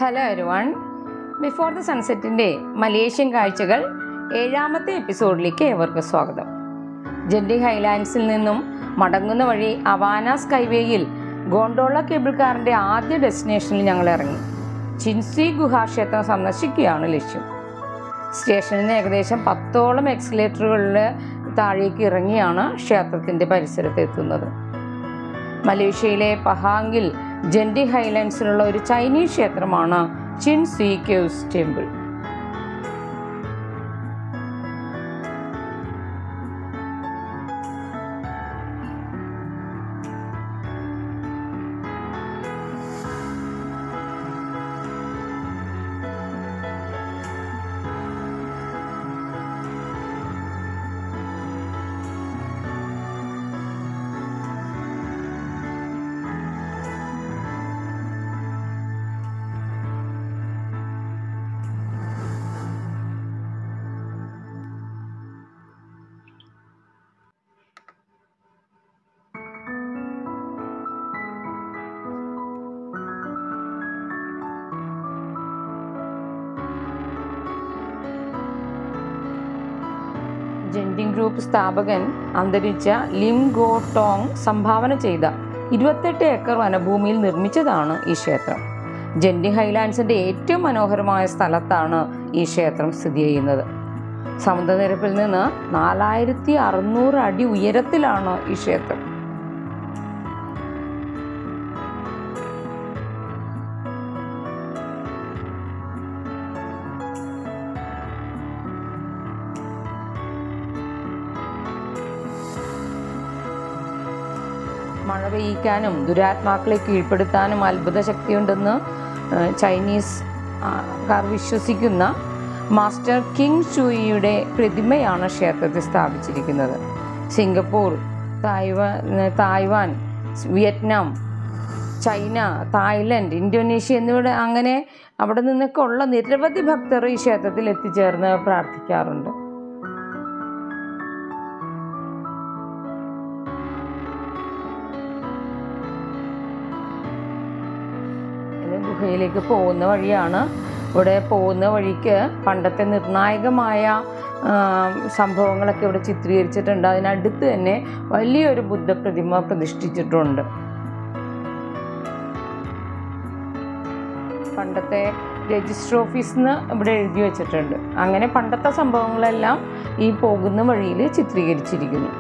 Hello everyone, before the സൺസെറ്റിൻ്റെ Malaysian കാഴ്ചകൾ 7ാമത്തെ എപ്പിസോഡിലേക്ക് ഏവർക്കും സ്വാഗതം. ജെൻഡി ഹൈലാൻഡ്സിൽ നിന്നും മടങ്ങുന്ന വഴി അവാന സ്കൈവേയിൽ ഗോണ്ടോള കേബിൾ കാറിൻ്റെ ആദ്യ ഡെസ്റ്റിനേഷനിൽ ഞങ്ങൾ ഇറങ്ങി. ചിൻസി ഗുഹാക്ഷേത്രം സന്ദർശിക്കുകയാണ് ലക്ഷ്യം. സ്റ്റേഷനിൽ നിന്ന് ഏകദേശം 10ഓളം എക്സലേറ്ററുകളിൽ താഴേക്ക് ഇറങ്ങിയാണ് ക്ഷേത്രത്തിൻ്റെ പരിസരത്ത് എത്തുന്നത്. മലേഷ്യയിലെ പഹാങ്ങിൽ ജെൻഡി ഹൈലാൻഡ്സിലുള്ള ഒരു ചൈനീസ് ക്ഷേത്രമാണ് ചിൻസി കേവ്സ് ടെമ്പിൾ. ജെൻഡിങ് ഗ്രൂപ്പ് സ്ഥാപകൻ അന്തരിച്ച ലിം ഗോ ടോങ് സംഭാവന ചെയ്ത 28 ഏക്കർ വനഭൂമിയിൽ നിർമ്മിച്ചതാണ് ഈ ക്ഷേത്രം. ജെൻഡി ഹൈലാൻഡ്സിൻ്റെ ഏറ്റവും മനോഹരമായ സ്ഥലത്താണ് ഈ ക്ഷേത്രം സ്ഥിതി ചെയ്യുന്നത്. സമുദ്രനിരപ്പിൽ നിന്ന് 4600 അടി ഉയരത്തിലാണ് ഈ ക്ഷേത്രം. മഴ പെയ്യിക്കാനും ദുരാത്മാക്കളെ കീഴ്പ്പെടുത്താനും അത്ഭുത ശക്തിയുണ്ടെന്ന് ചൈനീസുകാർ വിശ്വസിക്കുന്ന മാസ്റ്റർ കിങ് ഷൂയിയുടെ പ്രതിമയാണ് ക്ഷേത്രത്തിൽ സ്ഥാപിച്ചിരിക്കുന്നത്. Singapore, Taiwan, Vietnam, China, Thailand, Indonesia എന്നിവിടെ അങ്ങനെ അവിടെ നിന്നൊക്കെ ഉള്ള നിരവധി ഭക്തർ ഈ ക്ഷേത്രത്തിൽ എത്തിച്ചേർന്ന് പ്രാർത്ഥിക്കാറുണ്ട്. ഗുഹയിലേക്ക് പോകുന്ന വഴിയാണ്. ഇവിടെ പോകുന്ന വഴിക്ക് പണ്ടത്തെ നിർണായകമായ സംഭവങ്ങളൊക്കെ ഇവിടെ ചിത്രീകരിച്ചിട്ടുണ്ട്. അതിനടുത്ത് തന്നെ വലിയൊരു ബുദ്ധപ്രതിമ പ്രതിഷ്ഠിച്ചിട്ടുണ്ട്. പണ്ടത്തെ രജിസ്റ്റർ ഓഫീസിന്ന് ഇവിടെ എഴുതി വച്ചിട്ടുണ്ട്. അങ്ങനെ പണ്ടത്തെ സംഭവങ്ങളെല്ലാം ഈ പോകുന്ന വഴിയിൽ ചിത്രീകരിച്ചിരിക്കുന്നു.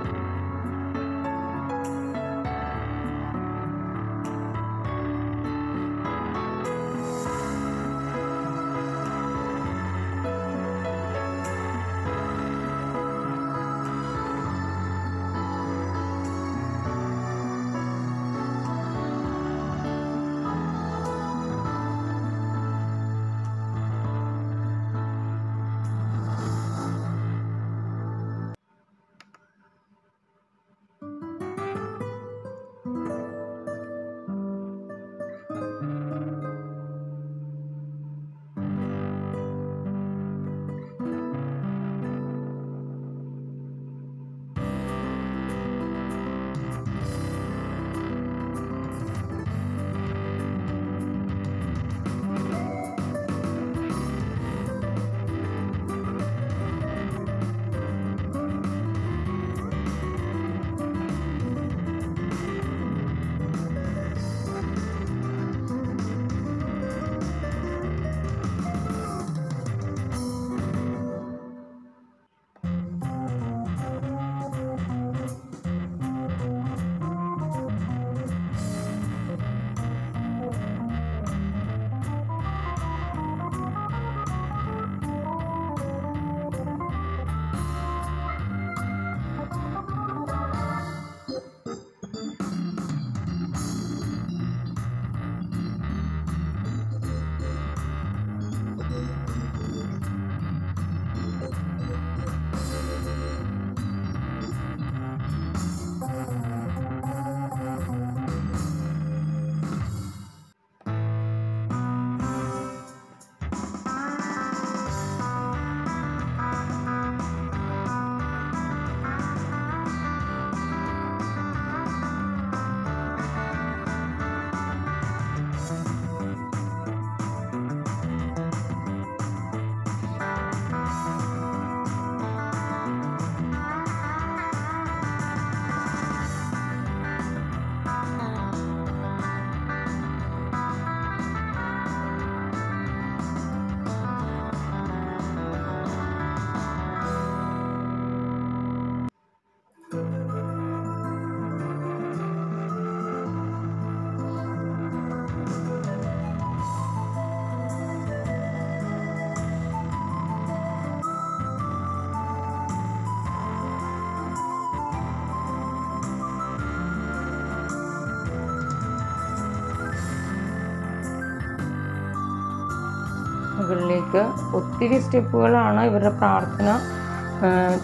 മുകളിലേക്ക് ഒത്തിരി സ്റ്റെപ്പുകളാണ്. ഇവരുടെ പ്രാർത്ഥന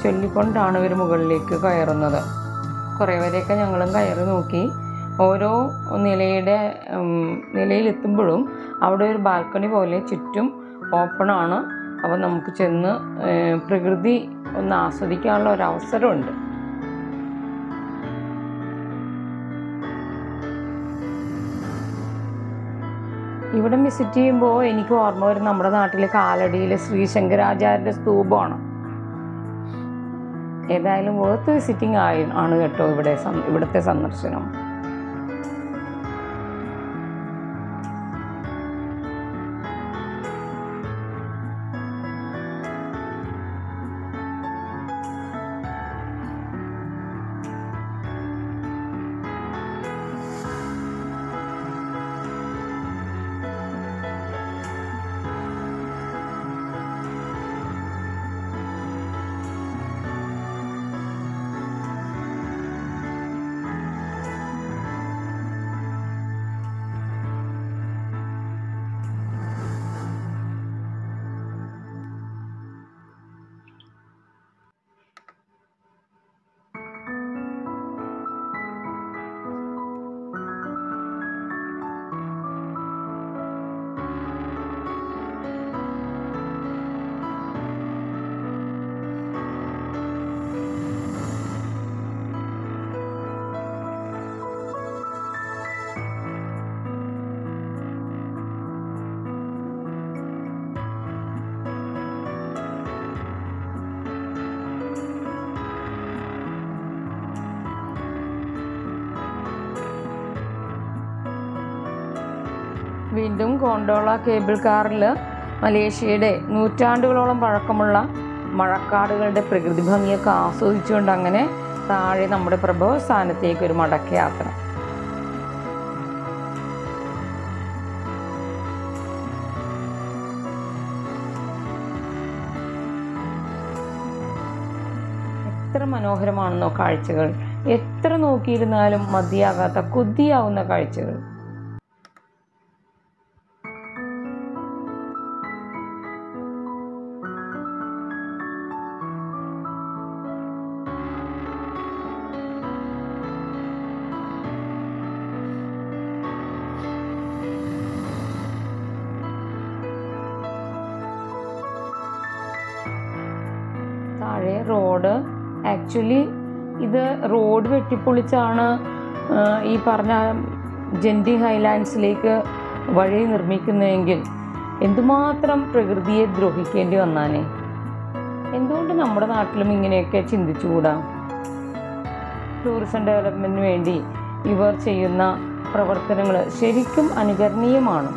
ചൊല്ലിക്കൊണ്ടാണ് ഇവർ മുകളിലേക്ക് കയറുന്നത്. കുറേ വരെയൊക്കെ ഞങ്ങളും കയറി നോക്കി. ഓരോ നിലയിലെത്തുമ്പോഴും അവിടെ ഒരു ബാൽക്കണി പോലെ ചുറ്റും ഓപ്പണാണ്. അപ്പോൾ നമുക്ക് ചെന്ന് പ്രകൃതി ഒന്ന് ആസ്വദിക്കാനുള്ള ഒരു അവസരമുണ്ട്. ഇവിടെ വിസിറ്റ് ചെയ്യുമ്പോൾ എനിക്ക് ഓർമ്മ വരും നമ്മുടെ നാട്ടിലെ കാലടിയിലെ ശ്രീ ശങ്കരാചാര്യൻ്റെ സ്തൂപമാണ്. ഏതായാലും വേർത്ത് വിസിറ്റിംഗ് ആണ് കേട്ടോ ഇവിടുത്തെ സന്ദർശനം. വീണ്ടും ഗോണ്ടോള കേബിൾ കാറിൽ മലേഷ്യയുടെ നൂറ്റാണ്ടുകളോളം പഴക്കമുള്ള മഴക്കാടുകളുടെ പ്രകൃതി ഭംഗിയൊക്കെ ആസ്വദിച്ചുകൊണ്ട് അങ്ങനെ താഴെ നമ്മുടെ പ്രഭവ സ്ഥാനത്തേക്ക് ഒരു മടക്കയാത്ര. എത്ര മനോഹരമാണെന്നോ കാഴ്ചകൾ. എത്ര നോക്കിയിരുന്നാലും മതിയാകാത്ത കൊതിയാവുന്ന കാഴ്ചകൾ. താഴെ റോഡ്, ആക്ച്വലി ഇത് റോഡ് വെട്ടിപ്പൊളിച്ചാണ് ഈ പറഞ്ഞ ജെൻഡിങ് ഹൈലാൻഡ്സിലേക്ക് വഴി നിർമ്മിക്കുന്നതെങ്കിൽ എന്തുമാത്രം പ്രകൃതിയെ ദ്രോഹിക്കേണ്ടി വന്നാലേ. എന്തുകൊണ്ട് നമ്മുടെ നാട്ടിലും ഇങ്ങനെയൊക്കെ ചിന്തിച്ചുകൂടാ? ടൂറിസം ഡെവലപ്മെൻറ്റിന് വേണ്ടി ഇവർ ചെയ്യുന്ന പ്രവർത്തനങ്ങൾ ശരിക്കും അനുകരണീയമാണ്.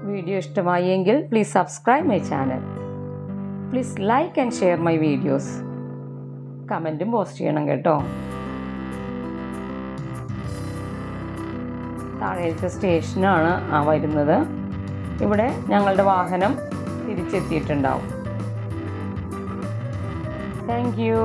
വീഡിയോ ഇഷ്ടമായെങ്കിൽ please subscribe my channel. Please like and share my videos. കമൻറ്റും പോസ്റ്റ് ചെയ്യണം കേട്ടോ. താഴേത്തെ സ്റ്റേഷനാണ് വരുന്നത്. ഇവിടെ ഞങ്ങളുടെ വാഹനം തിരിച്ചെത്തിയിട്ടുണ്ടാവും. Thank you.